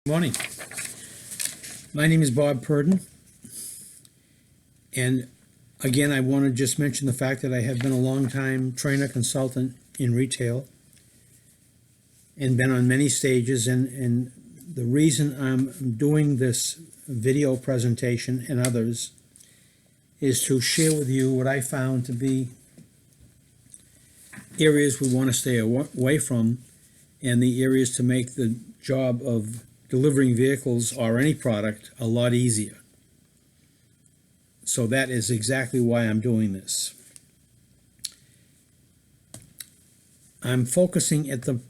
Morning. My name is Bob Purdon, and again, I want to just mention the fact that I have been a long-time trainer consultant in retail and been on many stages, and the reason I'm doing this video presentation and others is to share with you what I found to be areas we want to stay away from and the areas to make the job of delivering vehicles or any product a lot easier. So that is exactly why I'm doing this. I'm focusing at the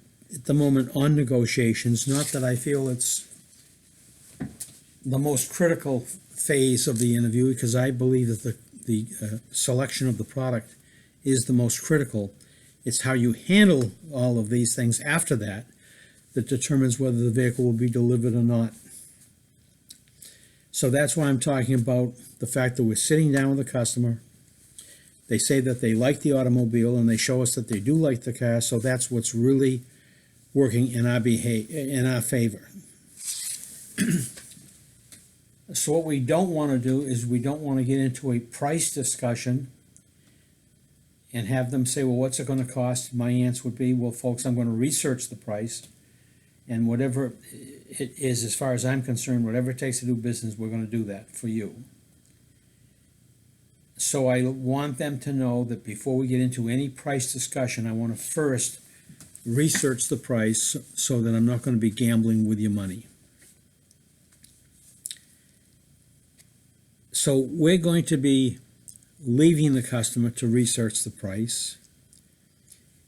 moment on negotiations, not that I feel it's the most critical phase of the interview, because I believe that the selection of the product is the most critical. It's how you handle all of these things after that determines whether the vehicle will be delivered or not. So that's why I'm talking about the fact that we're sitting down with the customer. They say that they like the automobile and they show us that they do like the car, so that's what's really working in our favor. So what we don't want to do is we don't want to get into a price discussion and have them say, well, what's it going to cost? My answer would be, well, folks, I'm going to research the price. And whatever it is, as far as I'm concerned, whatever it takes to do business, we're going to do that for you. So I want them to know that before we get into any price discussion, I want to first research the price so that I'm not going to be gambling with your money. So we're going to be leaving the customer to research the price.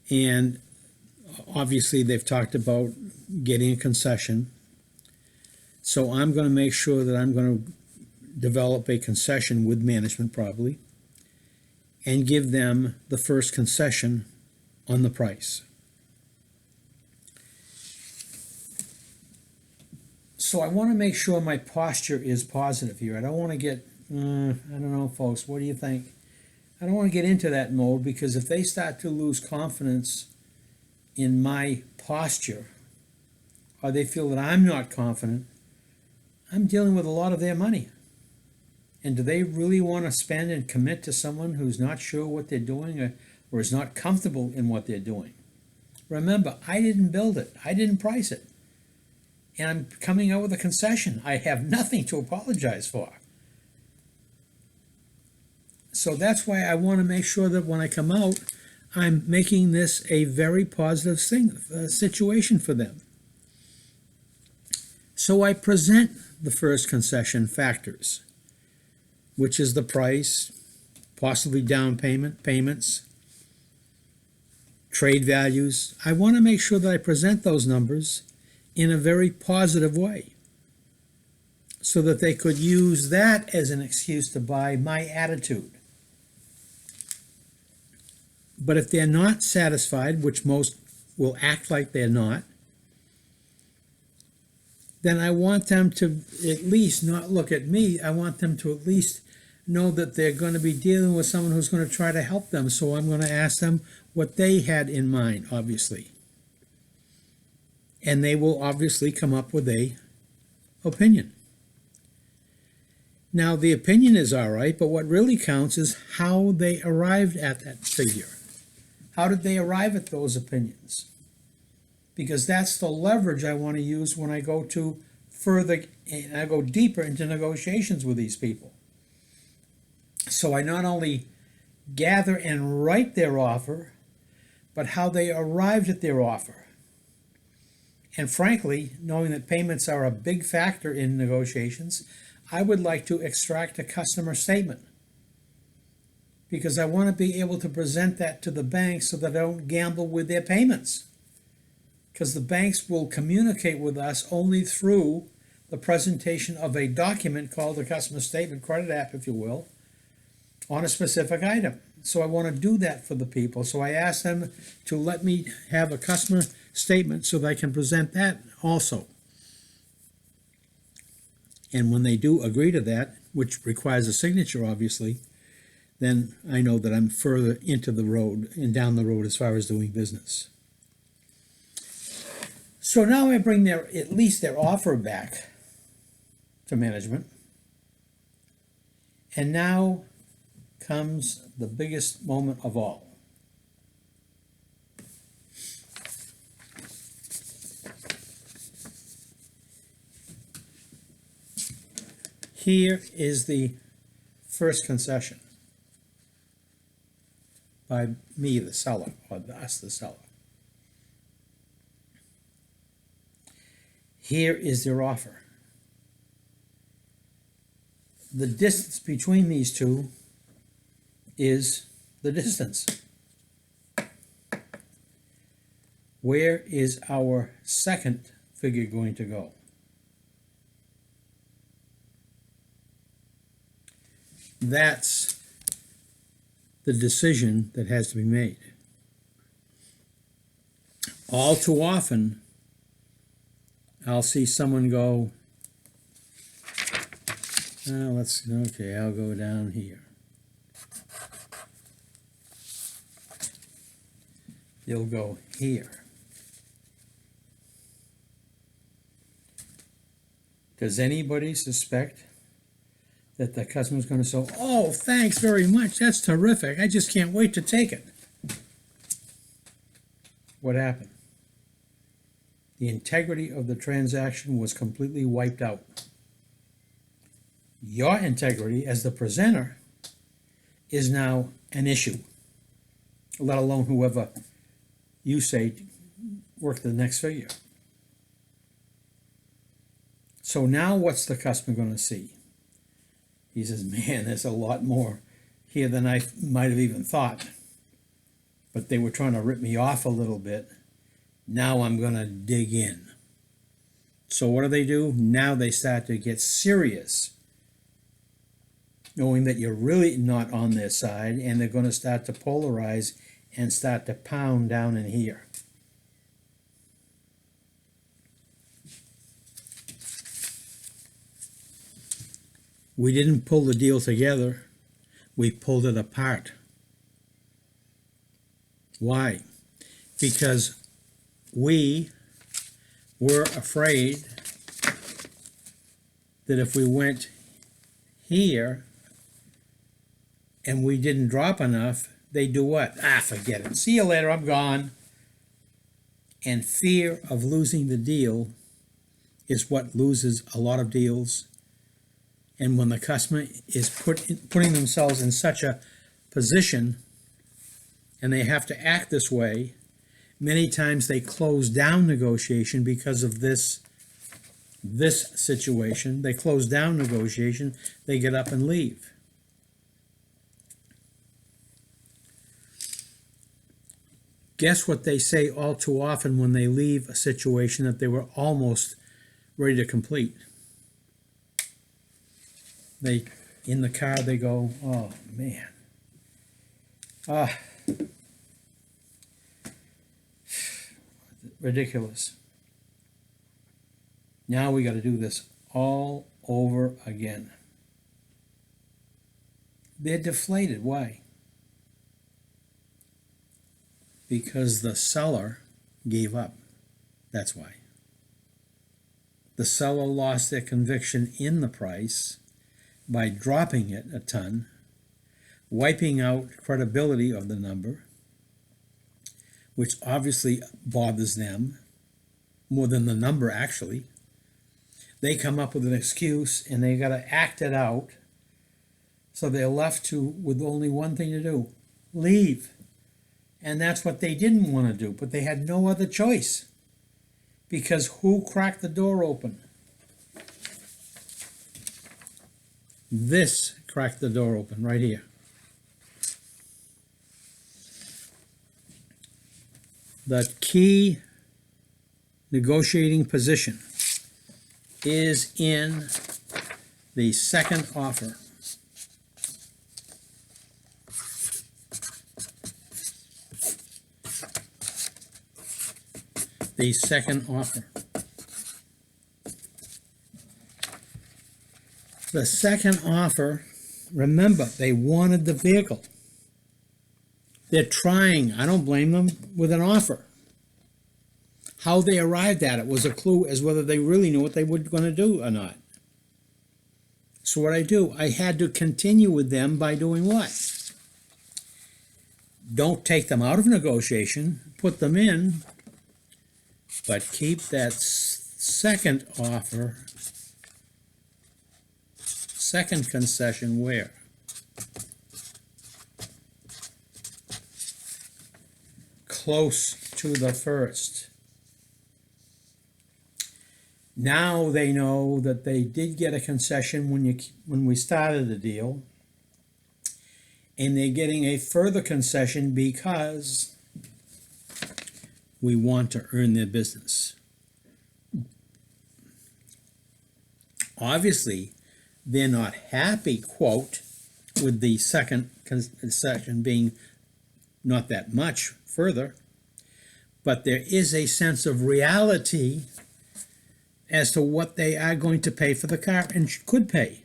And obviously they've talked about getting a concession. So I'm going to make sure that I'm going to develop a concession with management probably and give them the first concession on the price. So I want to make sure my posture is positive here. I don't want to get, I don't know, folks, what do you think? I don't want to get into that mode, because if they start to lose confidence in my posture, or they feel that I'm not confident, I'm dealing with a lot of their money. And do they really want to spend and commit to someone who's not sure what they're doing or is not comfortable in what they're doing? Remember, I didn't build it. I didn't price it. And I'm coming out with a concession. I have nothing to apologize for. So that's why I want to make sure that when I come out, I'm making this a very positive situation for them. So I present the first concession factors, which is the price, possibly down payments, trade values. I want to make sure that I present those numbers in a very positive way so that they could use that as an excuse to buy my attitude. But if they're not satisfied, which most will act like they're not, then I want them to at least not look at me. I want them to at least know that they're going to be dealing with someone who's going to try to help them. So I'm going to ask them what they had in mind, obviously. And they will obviously come up with a opinion. Now, the opinion is all right, but what really counts is how they arrived at that figure. How did they arrive at those opinions? Because that's the leverage I want to use when I go to further and I go deeper into negotiations with these people. So I not only gather and write their offer, but how they arrived at their offer. And frankly, knowing that payments are a big factor in negotiations, I would like to extract a customer statement, because I want to be able to present that to the bank so that I don't gamble with their payments. Because the banks will communicate with us only through the presentation of a document called a customer statement, credit app, if you will, on a specific item. So I want to do that for the people. So I ask them to let me have a customer statement so that I can present that also. And when they do agree to that, which requires a signature, obviously, then I know that I'm further into the road and down the road as far as doing business. So now I bring at least their offer back to management. And now comes the biggest moment of all. Here is the first concession by me, the seller, or us, the seller. Here is their offer. The distance between these two is the distance. Where is our second figure going to go? That's the decision that has to be made. All too often, I'll see someone go, okay, I'll go down here. You'll go here. Does anybody suspect that the customer's going to say, oh, thanks very much, that's terrific, I just can't wait to take it? What happened? The integrity of the transaction was completely wiped out. Your integrity as the presenter is now an issue, let alone whoever you say worked the next figure. So now what's the customer going to see? He says, man, there's a lot more here than I might have even thought. But they were trying to rip me off a little bit. Now I'm going to dig in. So what do? Now they start to get serious, knowing that you're really not on their side, and they're going to start to polarize and start to pound down in here. We didn't pull the deal together, we pulled it apart. Why? Because we were afraid that if we went here and we didn't drop enough, they'd do what? Forget it. See you later, I'm gone. And fear of losing the deal is what loses a lot of deals. And when the customer is putting themselves in such a position and they have to act this way, many times they close down negotiation because of this situation. They close down negotiation, they get up and leave. Guess what they say all too often when they leave a situation that they were almost ready to complete? In the car, they go, oh, man. Ridiculous. Now we got to do this all over again. They're deflated. Why? Because the seller gave up. That's why. The seller lost their conviction in the price by dropping it a ton, wiping out credibility of the number, which obviously bothers them more than the number actually. They come up with an excuse and they got to act it out. So they're left with only one thing to do: leave. And that's what they didn't want to do, but they had no other choice. Because who cracked the door open? This cracked the door open right here. The key negotiating position is in the second offer. The second offer. The second offer, remember, they wanted the vehicle. They're trying, I don't blame them, with an offer. How they arrived at it was a clue as whether they really knew what they were going to do or not. So what I had to continue with them by doing what? Don't take them out of negotiation, put them in, but keep that second offer, second concession where? Close to the first. Now they know that they did get a concession when we started the deal, and they're getting a further concession because we want to earn their business. Obviously, they're not happy, quote, with the second concession being not that much further, but there is a sense of reality as to what they are going to pay for the car and could pay.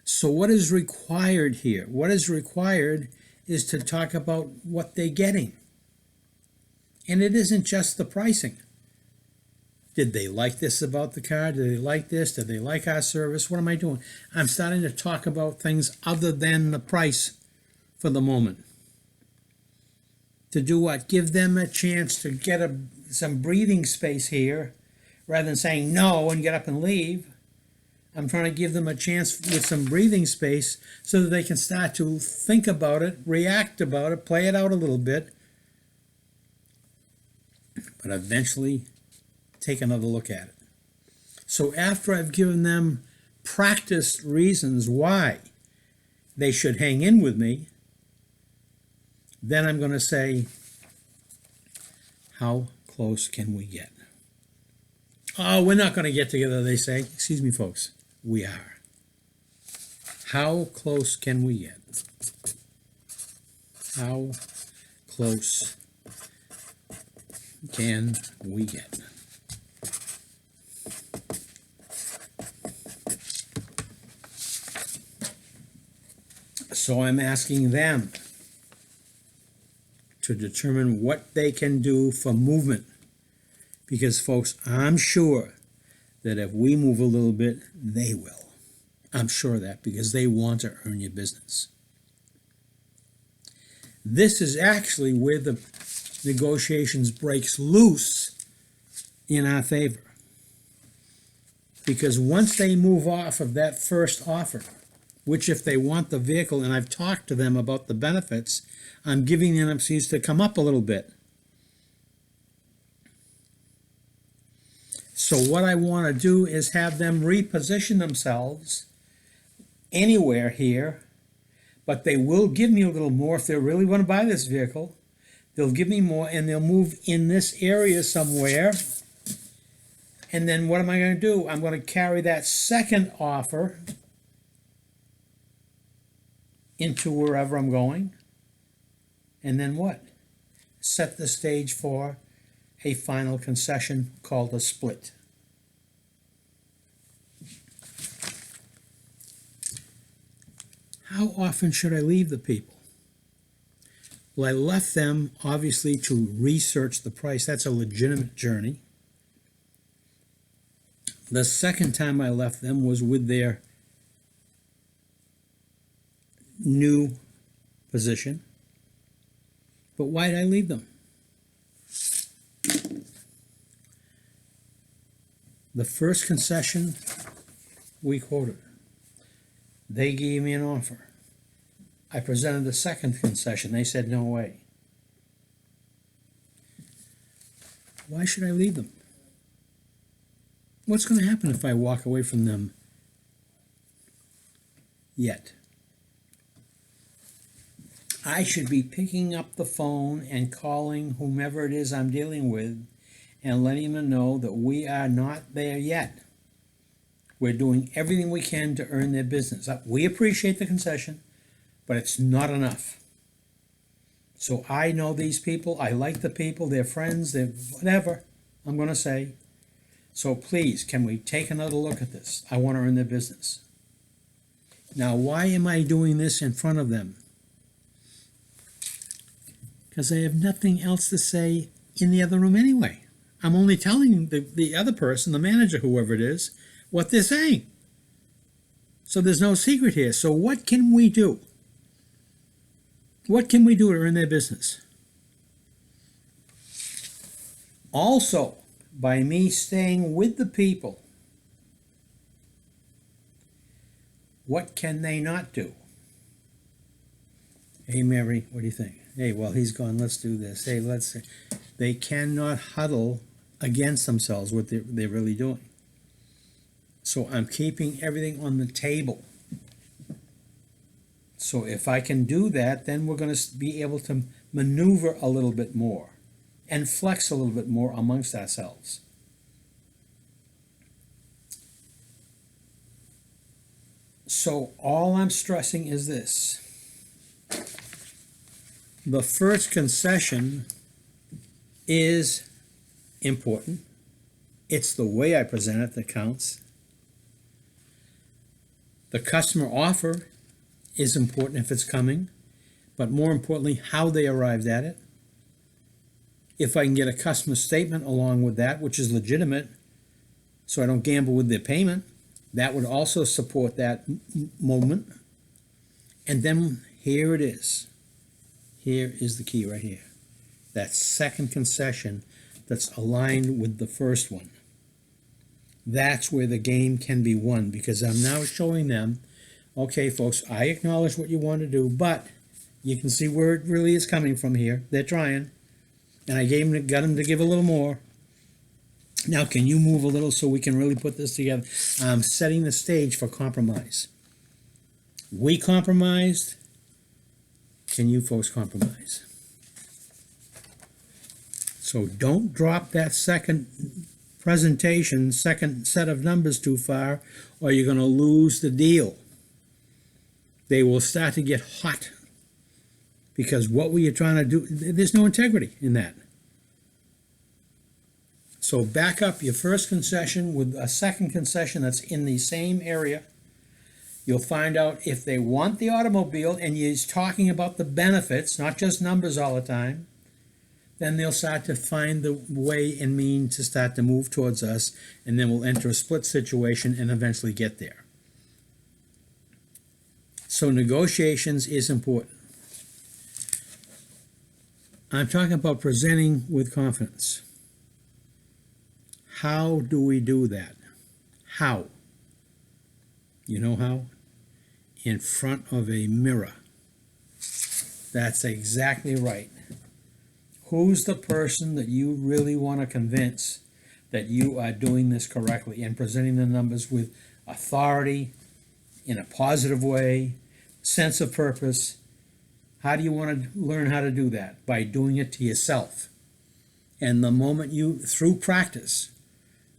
So what is required here? What is required is to talk about what they're getting. And it isn't just the pricing. Did they like this about the car? Did they like this? Did they like our service? What am I doing? I'm starting to talk about things other than the price for the moment. To do what? Give them a chance to get some breathing space here rather than saying no and get up and leave. I'm trying to give them a chance with some breathing space so that they can start to think about it, react about it, play it out a little bit, but eventually take another look at it. So after I've given them practiced reasons why they should hang in with me, then I'm going to say, how close can we get? Oh, we're not going to get together, they say. Excuse me, folks. We are. How close can we get? How close can we get? So I'm asking them to determine what they can do for movement. Because, folks, I'm sure that if we move a little bit, they will. I'm sure of that because they want to earn your business. This is actually where the negotiations breaks loose in our favor. Because once they move off of that first offer, which if they want the vehicle, and I've talked to them about the benefits, I'm giving them opportunities to come up a little bit. So what I want to do is have them reposition themselves anywhere here, but they will give me a little more if they really want to buy this vehicle. They'll give me more and they'll move in this area somewhere. And then what am I going to do? I'm going to carry that second offer into wherever I'm going. And then what? Set the stage for a final concession called a split. How often should I leave the people? Well, I left them, obviously, to research the price. That's a legitimate journey. The second time I left them was with their new position. But why did I leave them? The first concession we quoted. They gave me an offer. I presented the second concession. They said no way. Why should I leave them? What's going to happen if I walk away from them yet? I should be picking up the phone and calling whomever it is I'm dealing with and letting them know that we are not there yet. We're doing everything we can to earn their business. We appreciate the concession, but it's not enough. So I know these people. I like the people. They're friends. They're whatever I'm going to say. So please, can we take another look at this? I want to earn their business. Now, why am I doing this in front of them? because I have nothing else to say in the other room anyway. I'm only telling the other person, the manager, whoever it is, what they're saying. So there's no secret here. So what can we do? What can we do to earn their business? Also, by me staying with the people, what can they not do? Hey, Mary, what do you think? Hey, well, he's gone. Let's do this. Hey, let's. They cannot huddle against themselves what they're really doing. So I'm keeping everything on the table. So if I can do that, then we're going to be able to maneuver a little bit more and flex a little bit more amongst ourselves. So all I'm stressing is this. The first concession is important. It's the way I present it that counts. The customer offer is important if it's coming, but more importantly, how they arrived at it. If I can get a customer statement along with that, which is legitimate, so I don't gamble with their payment, that would also support that moment. And then here it is. Here is the key right here. That second concession that's aligned with the first one. That's where the game can be won, because I'm now showing them, okay, folks, I acknowledge what you want to do, but you can see where it really is coming from here. They're trying, and I got them to give a little more. Now, can you move a little so we can really put this together? I'm setting the stage for compromise. We compromised. Can you folks compromise? So don't drop that second presentation, second set of numbers too far, or you're going to lose the deal. They will start to get hot because what were you trying to do? There's no integrity in that. So back up your first concession with a second concession that's in the same area. You'll find out if they want the automobile and you're talking about the benefits, not just numbers all the time, then they'll start to find the way and mean to start to move towards us, and then we'll enter a split situation and eventually get there. So negotiations is important. I'm talking about presenting with confidence. How do we do that? How? You know how? In front of a mirror. That's exactly right. Who's the person that you really want to convince that you are doing this correctly and presenting the numbers with authority, in a positive way, sense of purpose? How do you want to learn how to do that? By doing it to yourself. And the moment you, through practice,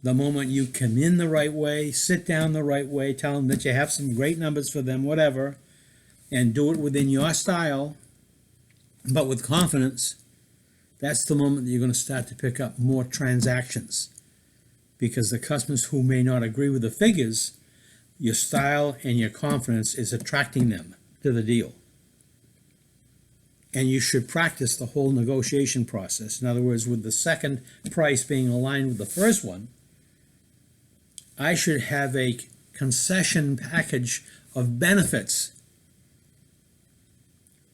the moment you come in the right way, sit down the right way, tell them that you have some great numbers for them, whatever, and do it within your style, but with confidence, that's the moment that you're going to start to pick up more transactions. Because the customers who may not agree with the figures, your style and your confidence is attracting them to the deal. And you should practice the whole negotiation process. In other words, with the second price being aligned with the first one, I should have a concession package of benefits.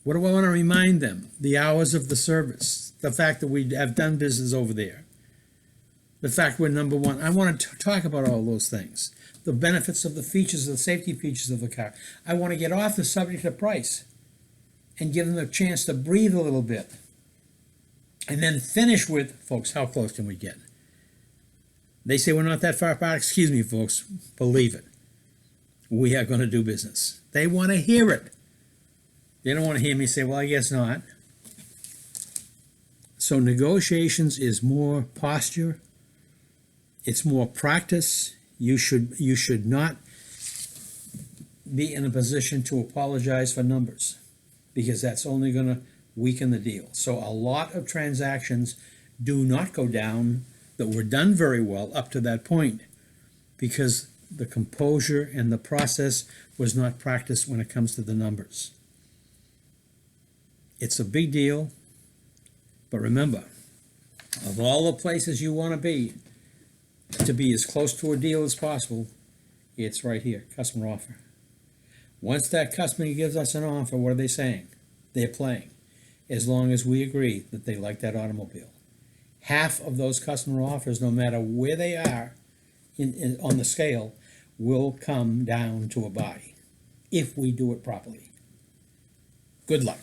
What do I want to remind them? The hours of the service, the fact that we have done business over there, the fact we're number one. I want to talk about all those things, the benefits of the features, the safety features of the car. I want to get off the subject of price and give them a chance to breathe a little bit. And then finish with, folks, how close can we get? They say we're not that far apart. Excuse me, folks. Believe it. We are going to do business. They want to hear it. They don't want to hear me say, well, I guess not. So negotiations is more posture. It's more practice. You should not be in a position to apologize for numbers, because that's only going to weaken the deal. So a lot of transactions do not go down that were done very well up to that point, because the composure and the process was not practiced when it comes to the numbers. It's a big deal. But remember, of all the places you want to be as close to a deal as possible, it's right here, customer offer. Once that customer gives us an offer, what are they saying? They're playing, as long as we agree that they like that automobile. Half of those customer offers, no matter where they are on the scale, will come down to a buy, if we do it properly. Good luck.